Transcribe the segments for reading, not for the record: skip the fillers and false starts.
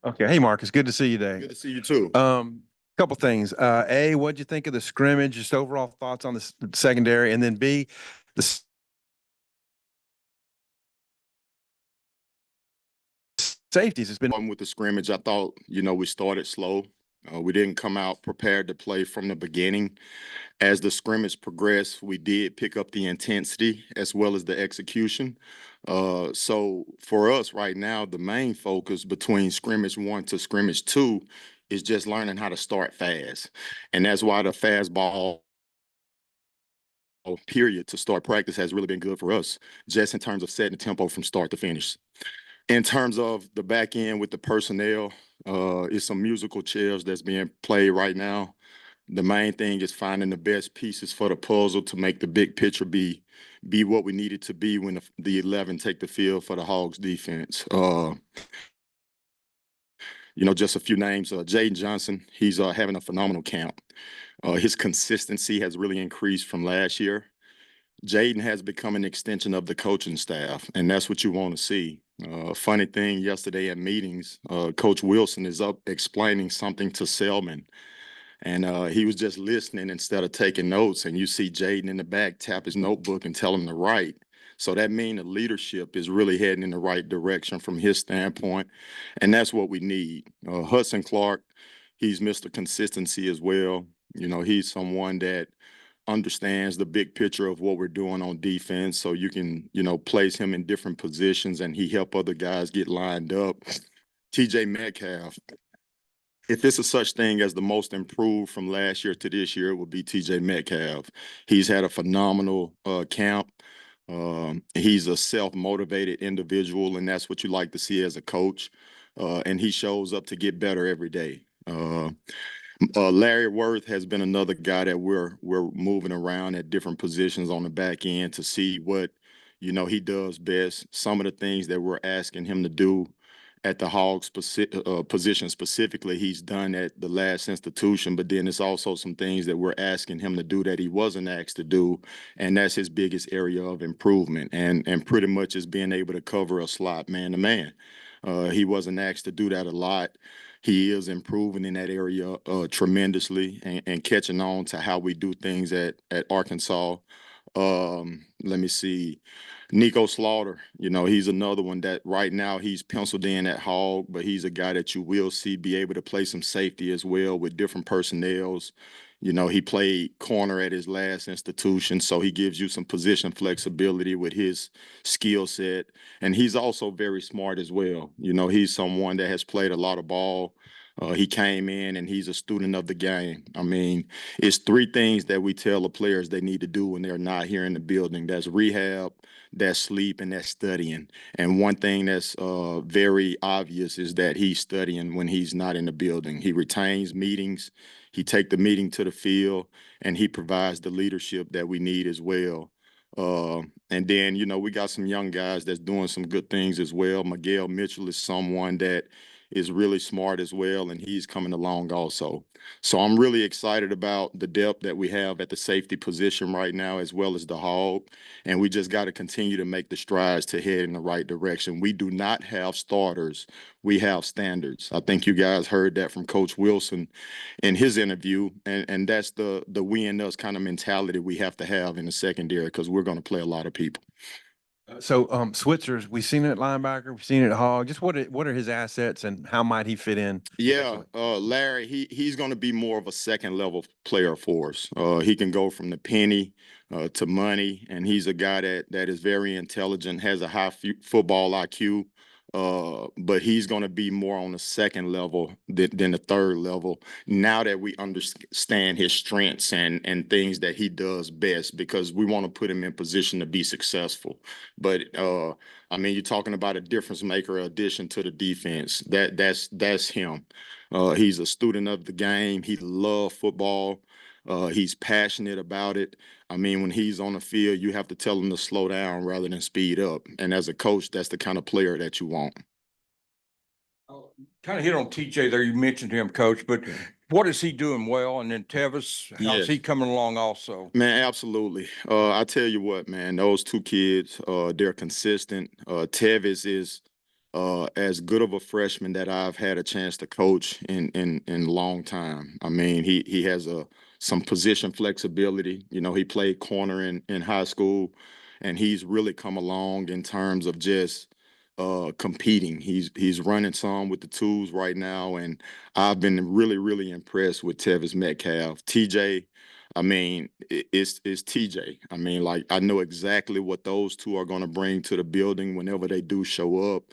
Okay. Hey, Marcus. Good to see you today. Good to see you too. Couple things. A, what'd you think of the scrimmage? Just overall thoughts on the secondary, and then B, the safeties. It's been with the scrimmage. I thought, we started slow. We didn't come out prepared to play from the beginning. As the scrimmage progressed, we did pick up the intensity as well as the execution. So for us right now, the main focus between scrimmage 1 to scrimmage 2 is just learning how to start fast. And that's why the fastball period to start practice has really been good for us, just in terms of setting the tempo from start to finish. In terms of the back end with the personnel, it's some musical chairs that's being played right now. The main thing is finding the best pieces for the puzzle to make the big picture be what we need it to be when the 11 take the field for the Hogs defense. Just a few names. Jaden Johnson, he's having a phenomenal camp. His consistency has really increased from last year. Jaden has become an extension of the coaching staff, and that's what you want to see. Funny thing, yesterday at meetings, Coach Wilson is up explaining something to Selman, and he was just listening instead of taking notes, and you see Jaden in the back tap his notebook and tell him to write. So that means the leadership is really heading in the right direction from his standpoint, and that's what we need. Hudson Clark, he's Mr. Consistency as well. He's someone that understands the big picture of what we're doing on defense, so you can, place him in different positions and he help other guys get lined up. TJ Metcalf, if it's a such thing as the most improved from last year to this year, it would be TJ Metcalf. He's had a phenomenal camp. He's a self-motivated individual, and that's what you like to see as a coach. And he shows up to get better every day. Larry Worth has been another guy that we're moving around at different positions on the back end to see what he does best. Some of the things that we're asking him to do at the Hogs position specifically, he's done at the last institution, but then it's also some things that we're asking him to do that he wasn't asked to do, and that's his biggest area of improvement, and pretty much is being able to cover a slot man-to-man. He wasn't asked to do that a lot. He is improving in that area tremendously and catching on to how we do things at Arkansas. Let me see. Nico Slaughter, he's another one that right now he's penciled in at Hog, but he's a guy that you will see be able to play some safety as well with different personnels. He played corner at his last institution, so he gives you some position flexibility with his skill set. And he's also very smart as well. He's someone that has played a lot of ball. He came in and he's a student of the game. I mean, it's 3 things that we tell the players they need to do when they're not here in the building. That's rehab, that's sleep, and that's studying. And one thing that's very obvious is that he's studying when he's not in the building. He retains meetings. He take the meeting to the field, and he provides the leadership that we need as well. And then, we got some young guys that's doing some good things as well. Miguel Mitchell is someone that is really smart as well, and he's coming along also. So I'm really excited about the depth that we have at the safety position right now, as well as the Hog. And we just got to continue to make the strides to head in the right direction. We do not have starters. We have standards. I think you guys heard that from Coach Wilson in his interview. And that's the we and us kind of mentality we have to have in the secondary, because we're going to play a lot of people. So Switzer's, we've seen it at linebacker, we've seen it at Hog. Just what are his assets and how might he fit in? Yeah, Larry, he's going to be more of a second level player for us. He can go from the penny to money, and he's a guy that is very intelligent, has a high football IQ. But he's going to be more on the second level than the third level now that we understand his strengths and things that he does best, because we want to put him in position to be successful. But I mean, you're talking about a difference maker addition to the defense. That's him. He's a student of the game. He loves football. He's passionate about it. I mean, when he's on the field, you have to tell him to slow down rather than speed up. And as a coach, that's the kind of player that you want. Kind of hit on TJ there. You mentioned him, Coach, but what is he doing well? And then Tevis, how's Yes. he coming along also? Man, absolutely. I tell you what, man, those two kids, they're consistent. Tevis is as good of a freshman that I've had a chance to coach in a long time. I mean, he has some position flexibility. You know, he played corner in high school, and he's really come along in terms of just competing. He's running some with the tools right now, and I've been really impressed with Tevis Metcalf. TJ, I mean, it's TJ. I mean, like, I know exactly what those two are going to bring to the building whenever they do show up.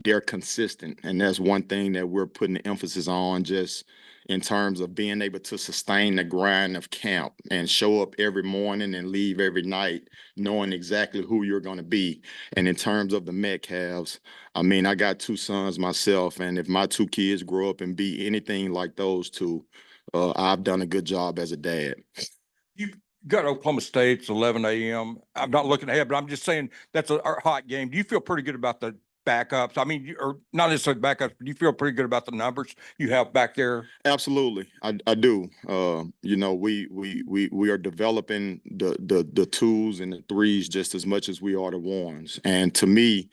They're consistent, and that's one thing that we're putting the emphasis on, just in terms of being able to sustain the grind of camp and show up every morning and leave every night knowing exactly who you're going to be. And in terms of the Metcalves, I mean, I got two sons myself, and if my two kids grow up and be anything like those two, I've done a good job as a dad. You got Oklahoma State, it's 11 a.m. I'm not looking ahead, but I'm just saying that's a hot game. Do you feel pretty good about the backups? I mean, or not necessarily backups, but do you feel pretty good about the numbers you have back there? Absolutely, I do. You know, we are developing the twos and the threes just as much as we are the ones. And to me,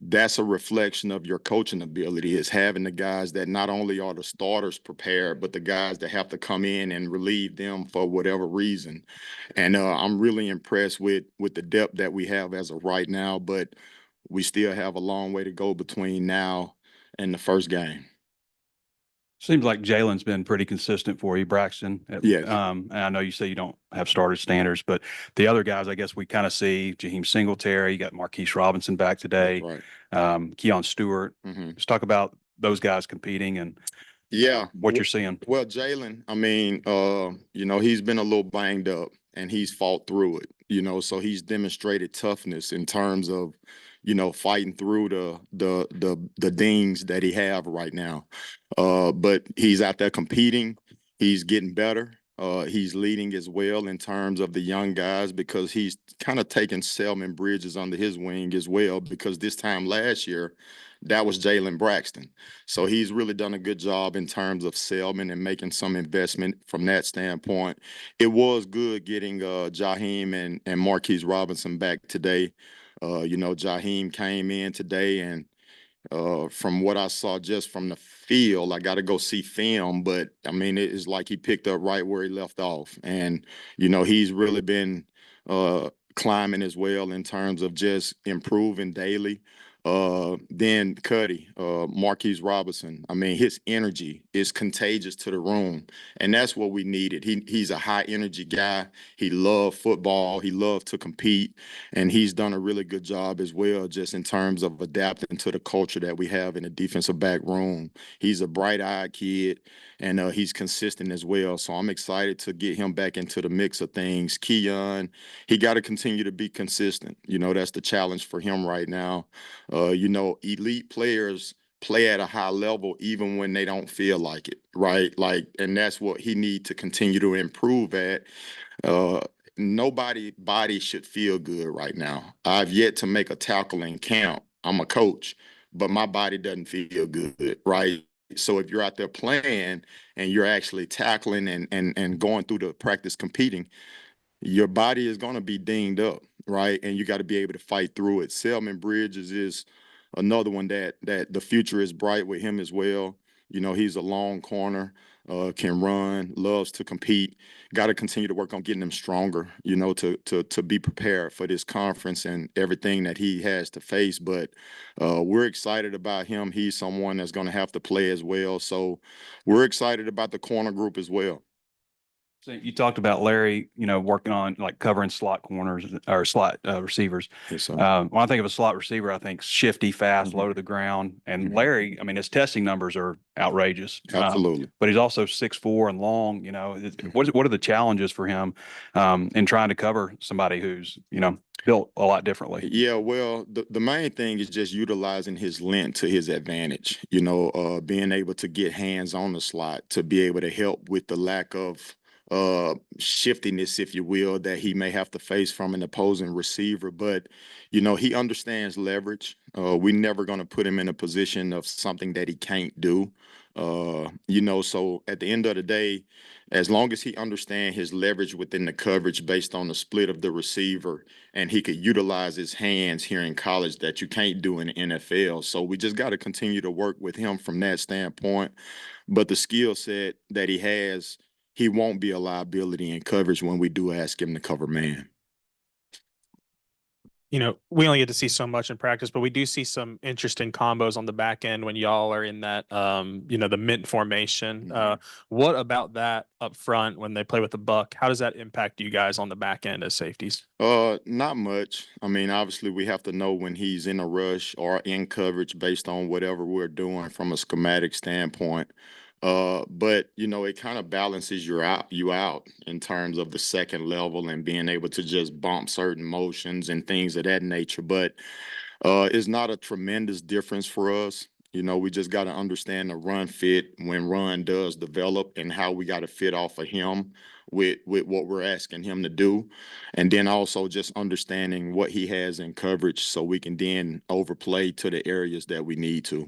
that's a reflection of your coaching ability, is having the guys that not only are the starters prepared, but the guys that have to come in and relieve them for whatever reason. And I'm really impressed with the depth that we have as of right now, but we still have a long way to go between now and the first game. Seems like Jalen's been pretty consistent for you, Braxton. Yes. And I know you say you don't have starter standards, but the other guys, I guess we kind of see Jaheim Singletary, you got Marquise Robinson back today, Right. Keon Stewart. Let's talk about those guys competing and Yeah. what you're seeing. Well, Jalen, I mean, you know, he's been a little banged up and he's fought through it, you know, so he's demonstrated toughness in terms of, you know, fighting through the dings that he have right now. But he's out there competing. He's getting better. He's leading as well in terms of the young guys, because he's kind of taking Selman Bridges under his wing as well, because this time last year, that was Jalen Braxton. So he's really done a good job in terms of Selman and making some investment from that standpoint. It was good getting Jaheim and Marquise Robinson back today. You know, Jaheim came in today, and from what I saw just from the field, I got to go see film, but I mean, it is like he picked up right where he left off. And, you know, he's really been climbing as well in terms of just improving daily. Then Cuddy, Marquise Robinson, I mean, his energy is contagious to the room, and that's what we needed. He's a high energy guy. He loved football. He loved to compete, and he's done a really good job as well, just in terms of adapting to the culture that we have in the defensive back room. He's a bright-eyed kid, and he's consistent as well. So I'm excited to get him back into the mix of things. Keon, he got to continue to be consistent. You know, that's the challenge for him right now. You know, elite players play at a high level even when they don't feel like it, right? Like, and that's what he needs to continue to improve at. Nobody body should feel good right now. I've yet to make a tackle in camp. I'm a coach, but my body doesn't feel good, right? So if you're out there playing and you're actually tackling and going through the practice competing, your body is going to be dinged up, right? And you got to be able to fight through it. Selman Bridges is another one that the future is bright with him as well. You know, he's a long corner, can run, loves to compete. Got to continue to work on getting him stronger, you know, to be prepared for this conference and everything that he has to face. But we're excited about him. He's someone that's going to have to play as well. So we're excited about the corner group as well. So you talked about Larry, you know, working on like covering slot corners or slot receivers. Yes, sir. When I think of a slot receiver, I think shifty, fast, low to the ground. And Larry, I mean, his testing numbers are outrageous. Absolutely. But he's also 6'4" and long. You know, what are the challenges for him in trying to cover somebody who's, you know, built a lot differently? Yeah, well, the main thing is just utilizing his length to his advantage, you know, being able to get hands on the slot to be able to help with the lack of shiftiness, if you will, that he may have to face from an opposing receiver. But, he understands leverage. We're never going to put him in a position of something that he can't do. So at the end of the day, as long as he understands his leverage within the coverage based on the split of the receiver, and he could utilize his hands here in college that you can't do in the NFL. So we just got to continue to work with him from that standpoint. But the skill set that he has, he won't be a liability in coverage when we do ask him to cover man. We only get to see so much in practice, but we do see some interesting combos on the back end when y'all are in that, the mint formation. What about that up front when they play with the buck? How does that impact you guys on the back end as safeties? Not much. I mean, obviously we have to know when he's in a rush or in coverage based on whatever we're doing from a schematic standpoint. But it kind of balances you out in terms of the second level and being able to just bump certain motions and things of that nature. But it's not a tremendous difference for us. We just got to understand the run fit when run does develop and how we got to fit off of him with what we're asking him to do. And then also just understanding what he has in coverage so we can then overplay to the areas that we need to.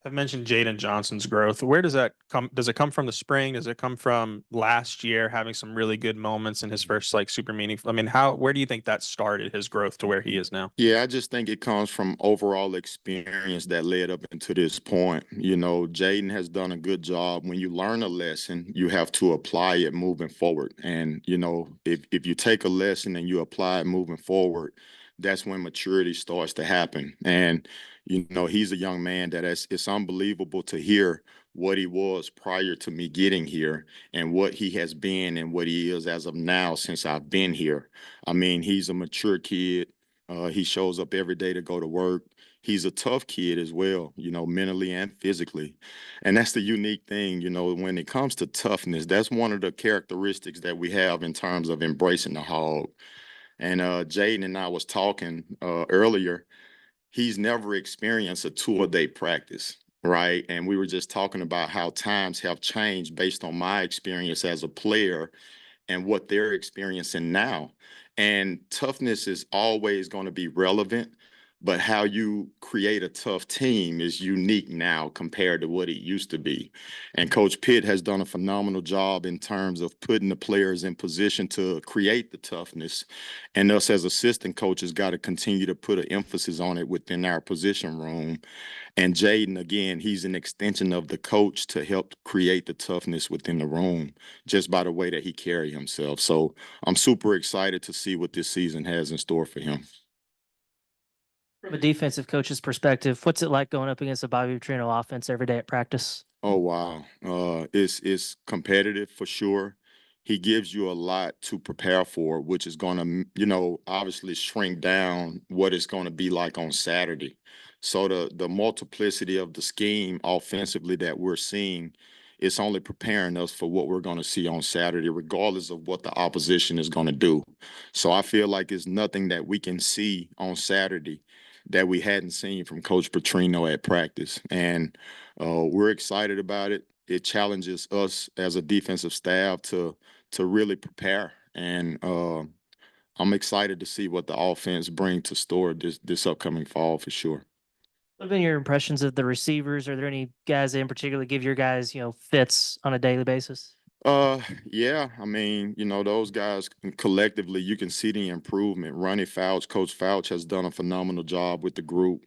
I've mentioned Jaden Johnson's growth. Where does that come? Does it come from the spring? Does it come from last year having some really good moments in his first super meaningful? I mean, where do you think that started his growth to where he is now? Yeah, I just think it comes from overall experience that led up into this point. Jaden has done a good job. When you learn a lesson, you have to apply it moving forward. And, if you take a lesson and you apply it moving forward, that's when maturity starts to happen. And he's a young man that it's unbelievable to hear what he was prior to me getting here and what he has been and what he is as of now since I've been here. I mean, he's a mature kid. He shows up every day to go to work. He's a tough kid as well, mentally and physically. And that's the unique thing, when it comes to toughness, that's one of the characteristics that we have in terms of embracing the hog. And Jaden and I was talking earlier. He's never experienced a 2-a-day practice, right? And we were just talking about how times have changed based on my experience as a player and what they're experiencing now. And toughness is always going to be relevant, but how you create a tough team is unique now compared to what it used to be. And Coach Pitt has done a phenomenal job in terms of putting the players in position to create the toughness. And us as assistant coaches got to continue to put an emphasis on it within our position room. And Jaden, again, he's an extension of the coach to help create the toughness within the room just by the way that he carries himself. So I'm super excited to see what this season has in store for him. From a defensive coach's perspective, what's it like going up against a Bobby Petrino offense every day at practice? Oh, wow. It's competitive for sure. He gives you a lot to prepare for, which is going to, obviously shrink down what it's going to be like on Saturday. So the multiplicity of the scheme offensively that we're seeing, it's only preparing us for what we're going to see on Saturday, regardless of what the opposition is going to do. So I feel like it's nothing that we can see on Saturday that we hadn't seen from Coach Petrino at practice. And we're excited about it. It challenges us as a defensive staff to really prepare. And I'm excited to see what the offense brings to store this upcoming fall for sure. What have been your impressions of the receivers? Are there any guys that in particular give your guys, fits on a daily basis? Yeah, I mean, those guys collectively, you can see the improvement. Ronnie Fouch, Coach Fouch has done a phenomenal job with the group.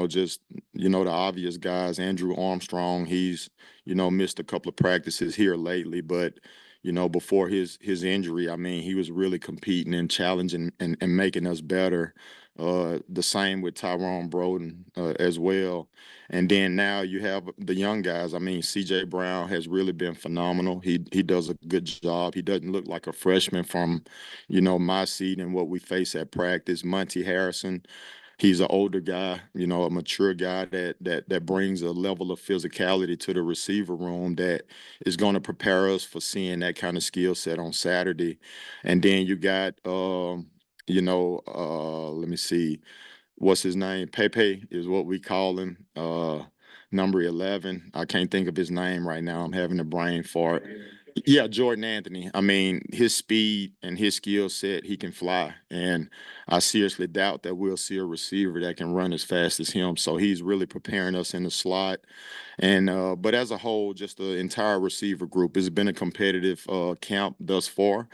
Just, the obvious guys, Andrew Armstrong, he's, missed a couple of practices here lately, but, before his injury, I mean, he was really competing and challenging and making us better. The same with Tyrone Broden as well. And then now you have the young guys. I mean, CJ Brown has really been phenomenal. He does a good job. He doesn't look like a freshman from, my seat and what we face at practice. Monty Harrison, he's an older guy, a mature guy that brings a level of physicality to the receiver room that is going to prepare us for seeing that kind of skill set on Saturday. And then you got let me see, what's his name? Pepe is what we call him. number 11. I can't think of his name right now. I'm having a brain fart. Yeah, Jordan Anthony. I mean, his speed and his skill set, he can fly. And I seriously doubt that we'll see a receiver that can run as fast as him. So he's really preparing us in the slot. And but as a whole, just the entire receiver group, it's been a competitive camp thus far,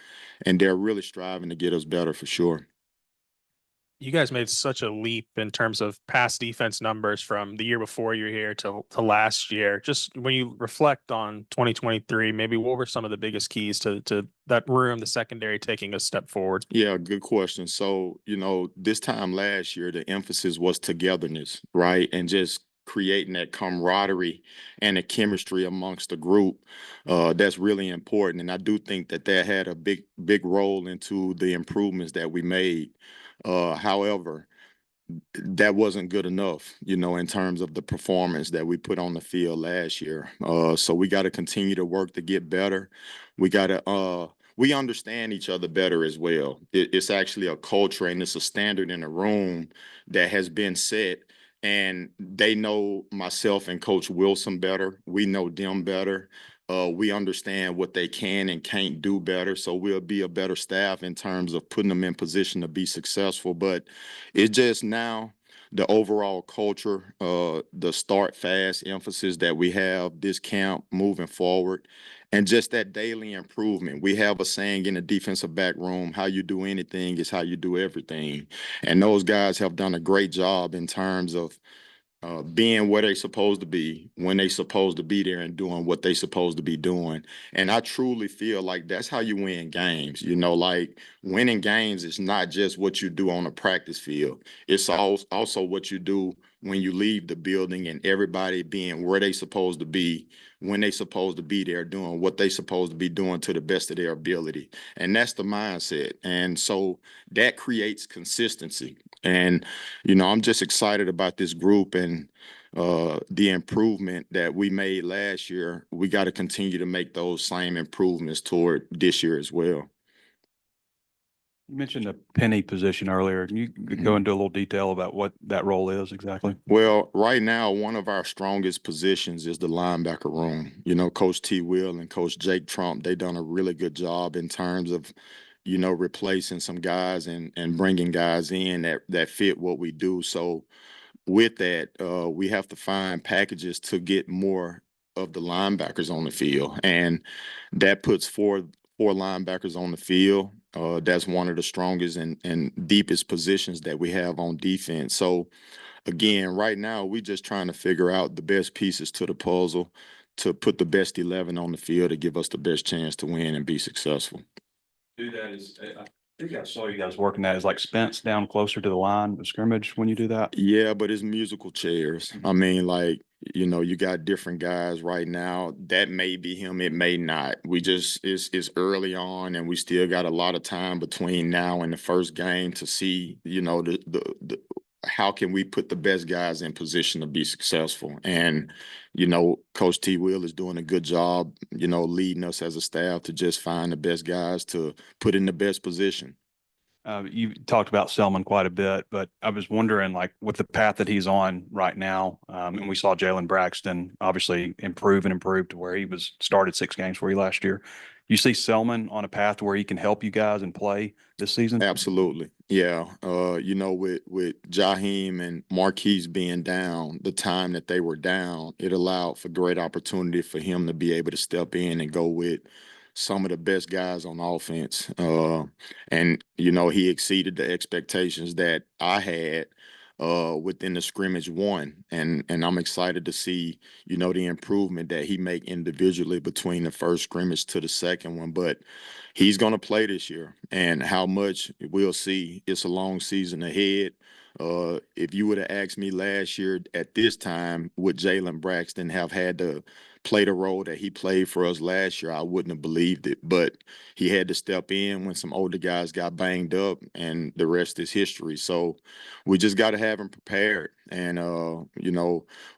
and they're really striving to get us better for sure. You guys made such a leap in terms of pass defense numbers from the year before you were here to last year. Just when you reflect on 2023, maybe what were some of the biggest keys to that room, the secondary taking a step forward? Yeah, good question. So, this time last year, the emphasis was togetherness, right? And just creating that camaraderie and the chemistry amongst the group. That's really important. And I do think that that had a big role into the improvements that we made. However, that wasn't good enough, in terms of the performance that we put on the field last year. So we got to continue to work to get better. We understand each other better as well. It's actually a culture and it's a standard in the room that has been set. And they know myself and Coach Wilson better. We know them better. We understand what they can and can't do better. So we'll be a better staff in terms of putting them in position to be successful. But it's just now the overall culture, the start fast emphasis that we have this camp moving forward, and just that daily improvement. We have a saying in the defensive back room, how you do anything is how you do everything. And those guys have done a great job in terms of being where they supposed to be, when they supposed to be there, and doing what they supposed to be doing. And I truly feel like that's how you win games. Like winning games is not just what you do on a practice field. It's also what you do when you leave the building, and everybody being where they supposed to be, when they supposed to be there, doing what they supposed to be doing to the best of their ability. And that's the mindset. And so that creates consistency. And I'm just excited about this group and the improvement that we made last year. We got to continue to make those same improvements toward this year as well. You mentioned the penny position earlier. Can you go into a little detail about what that role is exactly? Well, right now, one of our strongest positions is the linebacker room. Coach T. Will and Coach Jake Trump, they done a really good job in terms of replacing some guys and bringing guys in that fit what we do. So with that, we have to find packages to get more of the linebackers on the field, and that puts four linebackers on the field. That's one of the strongest and deepest positions that we have on defense. So again, right now, we're just trying to figure out the best pieces to the puzzle to put the best 11 on the field to give us the best chance to win and be successful. Do that is, I think I saw you guys working that. Is like Spence down closer to the line of scrimmage when you do that? Yeah, but it's musical chairs. I mean, like, you got different guys right now. That may be him, it may not. It's early on, and we still got a lot of time between now and the first game to see, the how can we put the best guys in position to be successful. And Coach T. Will is doing a good job, leading us as a staff to just find the best guys to put in the best position. You talked about Selman quite a bit, but I was wondering, like, with the path that he's on right now, and we saw Jalen Braxton obviously improve to where he started 6 games for you last year. You see Selman on a path to where he can help you guys and play this season? Absolutely. Yeah. With Jaheim and Marquise being down, the time that they were down, it allowed for great opportunity for him to be able to step in and go with some of the best guys on offense. And he exceeded the expectations that I had within the scrimmage one. And I'm excited to see, the improvement that he make individually between the first scrimmage to the second one. But he's going to play this year, and how much we'll see. It's a long season ahead. If you would have asked me last year at this time, would Jalen Braxton have had to play the role that he played for us last year, I wouldn't have believed it. But he had to step in when some older guys got banged up, and the rest is history. So we just got to have him prepared. And,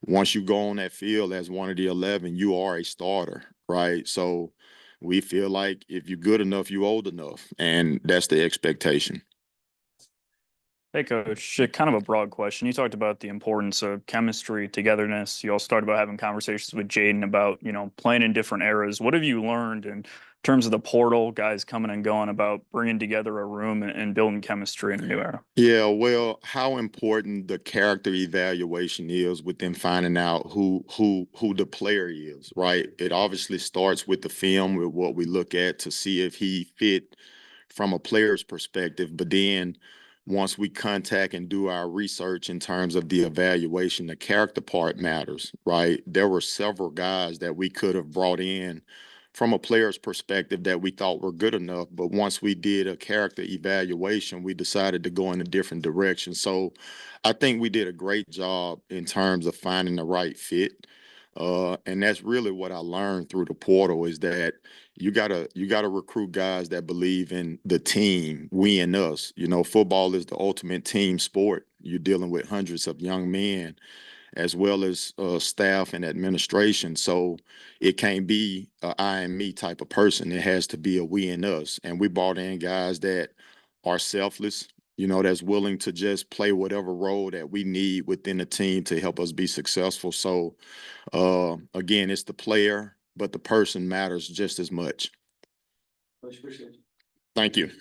once you go on that field as one of the 11, you are a starter, right? So we feel like if you're good enough, you're old enough, and that's the expectation. Hey, Coach, kind of a broad question. You talked about the importance of chemistry, togetherness. You also talked about having conversations with Jaden about, playing in different eras. What have you learned in terms of the portal, guys coming and going, about bringing together a room and building chemistry in a new era? Yeah, well, how important the character evaluation is within finding out who the player is, right? It obviously starts with the film, with what we look at to see if he fit from a player's perspective, but then once we contact and do our research in terms of the evaluation, the character part matters, right? There were several guys that we could have brought in from a player's perspective that we thought were good enough, but once we did a character evaluation, we decided to go in a different direction. So I think we did a great job in terms of finding the right fit. And that's really what I learned through the portal, is that you gotta recruit guys that believe in the team, we and us. Football is the ultimate team sport. You're dealing with hundreds of young men as well as staff and administration. So it can't be a I and me type of person. It has to be a we and us. And we brought in guys that are selfless, that's willing to just play whatever role that we need within the team to help us be successful. So again, it's the player, but the person matters just as much. Thank you.